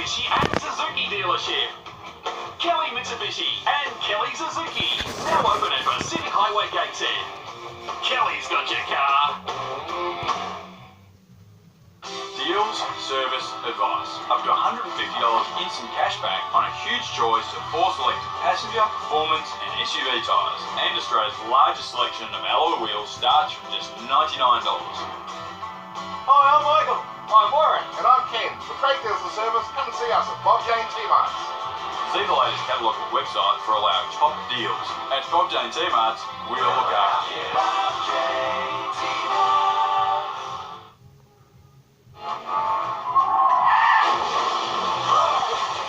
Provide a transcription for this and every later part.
Mitsubishi and Suzuki dealership. Kelly Mitsubishi and Kelly Suzuki, now open at Pacific Highway Gateshead. Kelly's got your car. Deals, service, advice. Up to $150 instant cashback on a huge choice of 4 selected passenger, performance and SUV tyres. And Australia's largest selection of alloy wheels starts from just $99. Hi, I'm Michael. I'm Warren. And I'm Ken. For trade deals and service, come and see us at Bob Jane T-Marts. See the latest catalogue and website for all our top deals. At Bob Jane T-Marts, we'll look after you. Bob Jane T-Marts.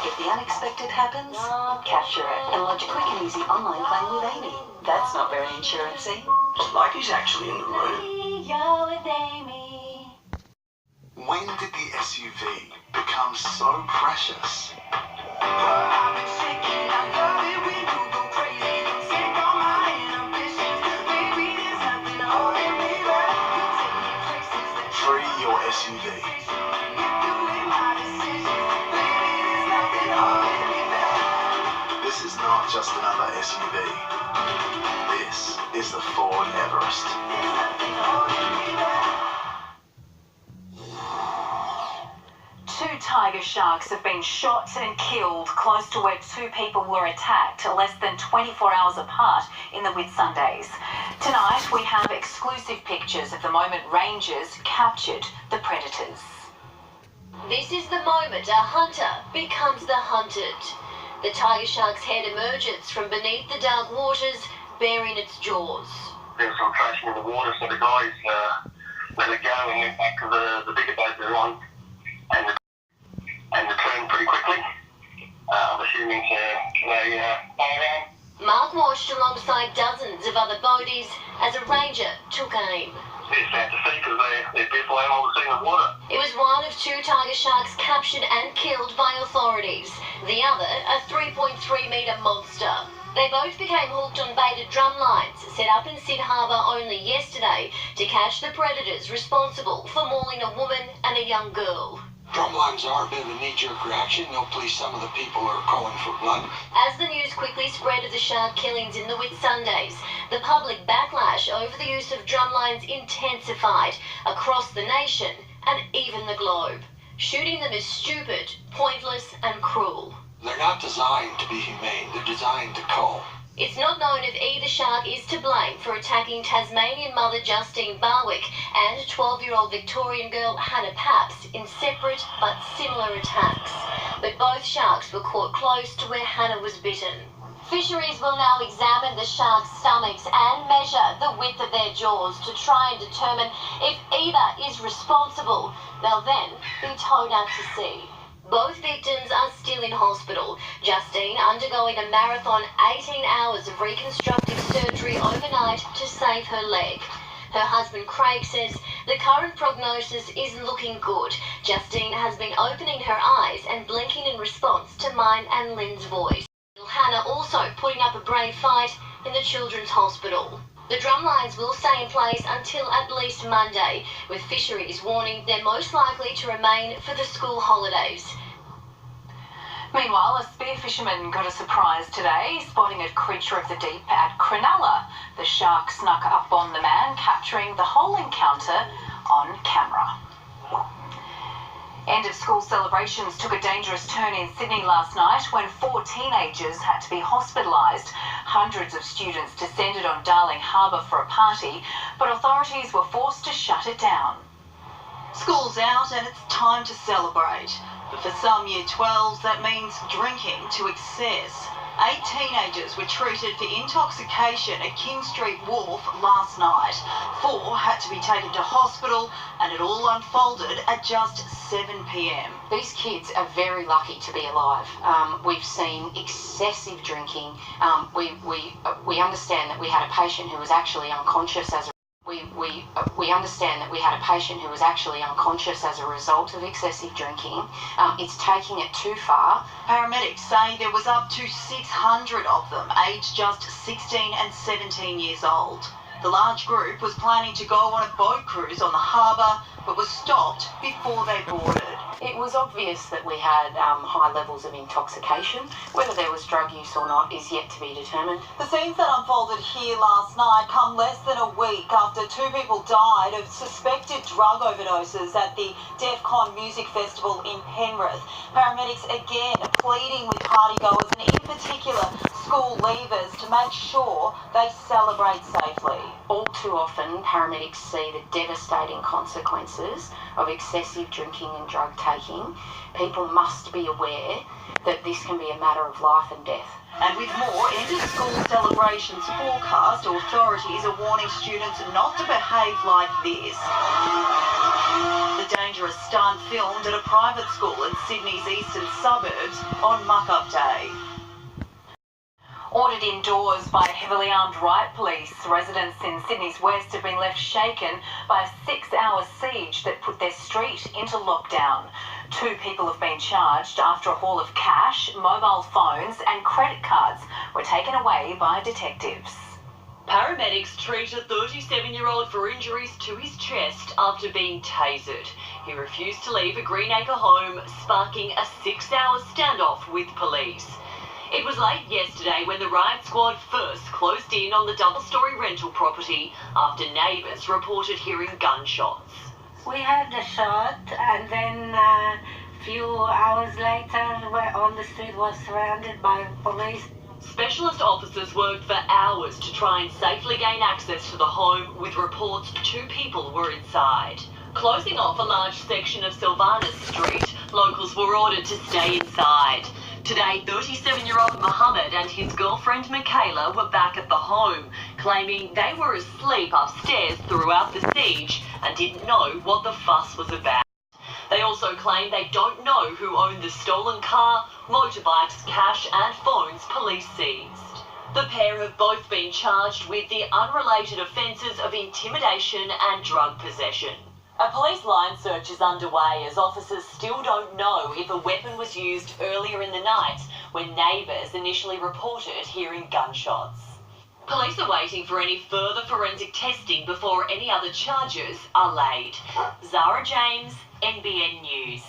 If the unexpected happens, capture it and lodge a quick and easy online claim with Amy. That's not very insurance-y. Like he's actually in the room. You're with Amy. When did the SUV become so precious? Free your SUV. This is not just another SUV. This is the Ford Everest. Two tiger sharks have been shot and killed close to where 2 people were attacked less than 24 hours apart in the Whitsundays. Tonight we have exclusive pictures of the moment rangers captured the predators. This is the moment a hunter becomes the hunted. The tiger shark's head emerges from beneath the dark waters, baring its jaws. There was some crashing in the water, so the guys let it go and went back to the bigger boat they're on and returned pretty quickly. I'm assuming they around. Mark washed alongside dozens of other boaties as a ranger took aim. It's sad to see because they're beautiful animals seen in water. It was one of 2 tiger sharks captured and killed by authorities. The other, a 3.3-metre monster. They both became hooked on baited drum lines set up in Syd Harbour only yesterday to catch the predators responsible for mauling a woman and a young girl. Drumlines are a bit of a knee-jerk reaction. No, please, some of the people are calling for blood. As the news quickly spread of the shark killings in the Whitsundays, the public backlash over the use of drumlines intensified across the nation and even the globe. Shooting them is stupid, pointless and cruel. They're not designed to be humane. They're designed to cull. It's not known if either shark is to blame for attacking Tasmanian mother Justine Barwick and 12-year-old Victorian girl Hannah Paps in separate but similar attacks. But both sharks were caught close to where Hannah was bitten. Fisheries will now examine the sharks' stomachs and measure the width of their jaws to try and determine if either is responsible. They'll then be towed out to sea. Both victims are still in hospital. Justine undergoing a marathon 18 hours of reconstructive surgery overnight to save her leg. Her husband Craig says the current prognosis is looking good. Justine has been opening her eyes and blinking in response to mine and Lynn's voice. Hannah also putting up a brave fight in the Children's Hospital. The drumlines will stay in place until at least Monday, with fisheries warning they're most likely to remain for the school holidays. Meanwhile, a spear fisherman got a surprise today, spotting a creature of the deep at Cronulla. The shark snuck up on the man, capturing the whole encounter on camera. End of school celebrations took a dangerous turn in Sydney last night when 4 teenagers had to be hospitalised. Hundreds of students descended on Darling Harbour for a party, but authorities were forced to shut it down. School's out and it's time to celebrate. But for some Year 12s, that means drinking to excess. 8 teenagers were treated for intoxication at King Street Wharf last night. 4 had to be taken to hospital and it all unfolded at just 7 p.m. These kids are very lucky to be alive. We've seen excessive drinking. We understand that we had a patient who was actually unconscious as a We understand that we had a patient who was actually unconscious as a result of excessive drinking. It's taking it too far. Paramedics say there was up to 600 of them, aged just 16 and 17 years old. The large group was planning to go on a boat cruise on the harbour, but was stopped before they boarded. It was obvious that we had high levels of intoxication. Whether there was drug use or not is yet to be determined. The scenes that unfolded here last night come less than a week after 2 people died of suspected drug overdoses at the DEFCON Music Festival in Penrith. Paramedics again pleading with partygoers and in particular school leavers to make sure they celebrate safely. All too often, paramedics see the devastating consequences of excessive drinking and drug taking. People must be aware that this can be a matter of life and death. And with more end-of-school celebrations forecast, authorities are warning students not to behave like this. The dangerous stunt filmed at a private school in Sydney's eastern suburbs on Muck-Up Day. Ordered indoors by heavily armed riot police, residents in Sydney's west have been left shaken by a 6-hour siege that put their street into lockdown. 2 people have been charged after a haul of cash, mobile phones and credit cards were taken away by detectives. Paramedics treat a 37-year-old for injuries to his chest after being tasered. He refused to leave a Greenacre home, sparking a 6-hour standoff with police. It was late yesterday when the riot squad first closed in on the double-storey rental property after neighbours reported hearing gunshots. We heard the shot and then a few hours later on the street was surrounded by police. Specialist officers worked for hours to try and safely gain access to the home, with reports 2 people were inside. Closing off a large section of Sylvanus Street, locals were ordered to stay inside. Today, 37-year-old Mohammed and his girlfriend Michaela were back at the home, claiming they were asleep upstairs throughout the siege and didn't know what the fuss was about. They also claim they don't know who owned the stolen car, motorbikes, cash and phones police seized. The pair have both been charged with the unrelated offences of intimidation and drug possession. A police line search is underway as officers still don't know if a weapon was used earlier in the night when neighbours initially reported hearing gunshots. Police are waiting for any further forensic testing before any other charges are laid. Zara James, NBN News.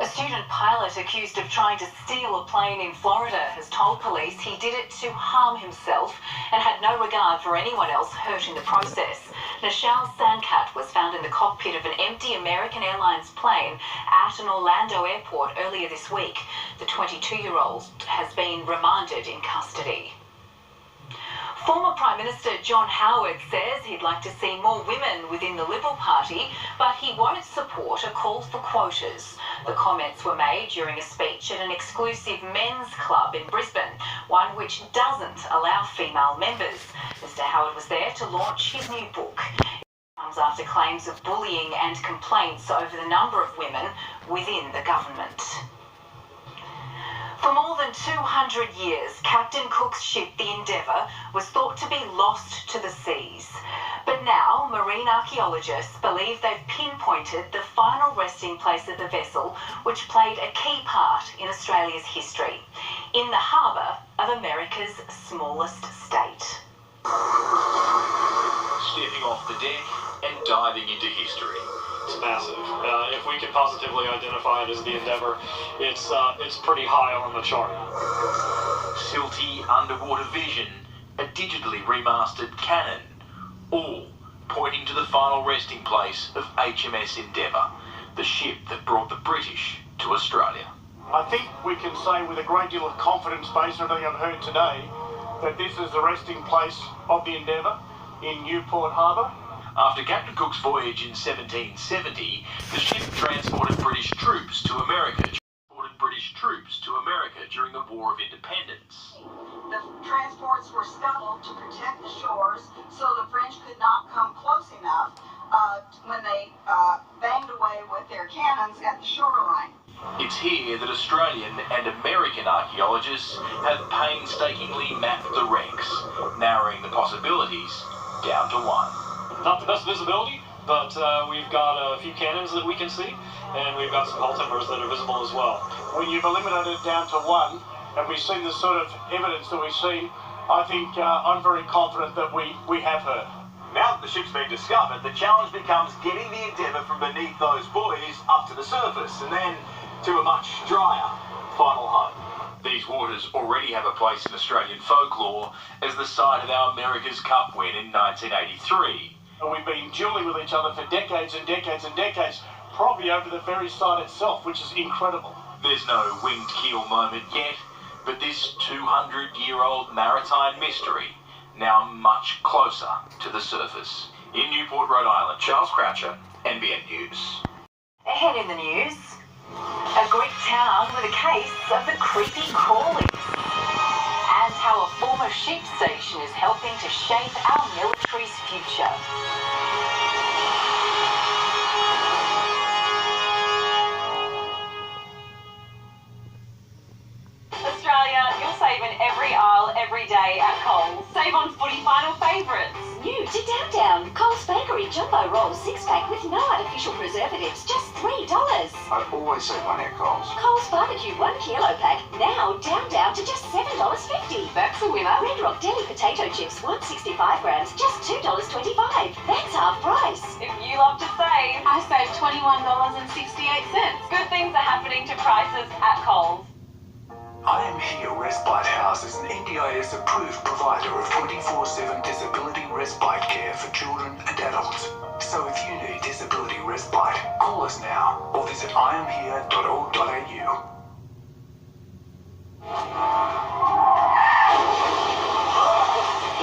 A student pilot accused of trying to steal a plane in Florida has told police he did it to harm himself and had no regard for anyone else hurt in the process. Nishal Sandkat was found in the cockpit of an empty American Airlines plane at an Orlando airport earlier this week. The 22-year-old has been remanded in custody. Former Prime Minister John Howard says he'd like to see more women within the Liberal Party, but he won't support a call for quotas. The comments were made during a speech at an exclusive men's club in Brisbane, one which doesn't allow female members. Mr. Howard was there to launch his new book. It comes after claims of bullying and complaints over the number of women within the government. For more than 200 years, Captain Cook's ship, the Endeavour, was thought to be lost to the seas. But now, marine archaeologists believe they've pinpointed the final resting place of the vessel, which played a key part in Australia's history, in the harbour of America's smallest state. Stepping off the deck and diving into history. It's massive. If we can positively identify it as the Endeavour, it's pretty high on the chart. Silty underwater vision, a digitally remastered Canon, all pointing to the final resting place of HMS Endeavour, the ship that brought the British to Australia. I think we can say with a great deal of confidence, based on everything I've heard today, that this is the resting place of the Endeavour in Newport Harbour. After Captain Cook's voyage in 1770, the ship transported British troops to America during the War of Independence. The transports were scuttled to protect the shores so the French could not come close enough when they banged away with their cannons at the shoreline. It's here that Australian and American archaeologists have painstakingly mapped the wrecks, narrowing the possibilities down to one. Not the best visibility, but we've got a few cannons that we can see, and we've got some hull timbers that are visible as well. When you've eliminated it down to one, and we've seen the sort of evidence that we've seen, I think I'm very confident that we have her. Now that the ship's been discovered, the challenge becomes getting the Endeavour from beneath those buoys up to the surface and then to a much drier final home. These waters already have a place in Australian folklore as the site of our America's Cup win in 1983. And we've been dueling with each other for decades and decades and decades, probably over the very site itself, which is incredible. There's no winged keel moment yet, but this 200-year-old maritime mystery now much closer to the surface. In Newport, Rhode Island, Charles Croucher, NBN News. Ahead in the news, a Greek town with a case of the creepy crawlies, and how a former sheep station is helping to shape our military's future. Australia, you'll save in every aisle, every day at Coles. Save on footy final favourites. New to Down. Coles Bakery Jumbo Rolls 6-pack with no artificial preservatives, just $3. I always save money at Coles. Coles Barbecue 1 kilo pack, now down to just $7.50. That's a winner. Red Rock Deli Potato Chips 165 grams, just $2.25. That's half price. If you love to save, I saved $21.68. Good things are happening to prices at Coles. I Am Here Respite House is an NDIS approved provider of 24/7 disability respite care for children and adults. So if you need disability respite, call us now or visit iamhere.org.au.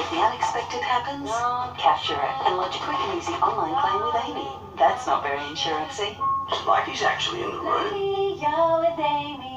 If the unexpected happens, capture it and lodge a quick and easy online claim with Amy. That's not very insurancy. Like he's actually in the room. You're with Amy.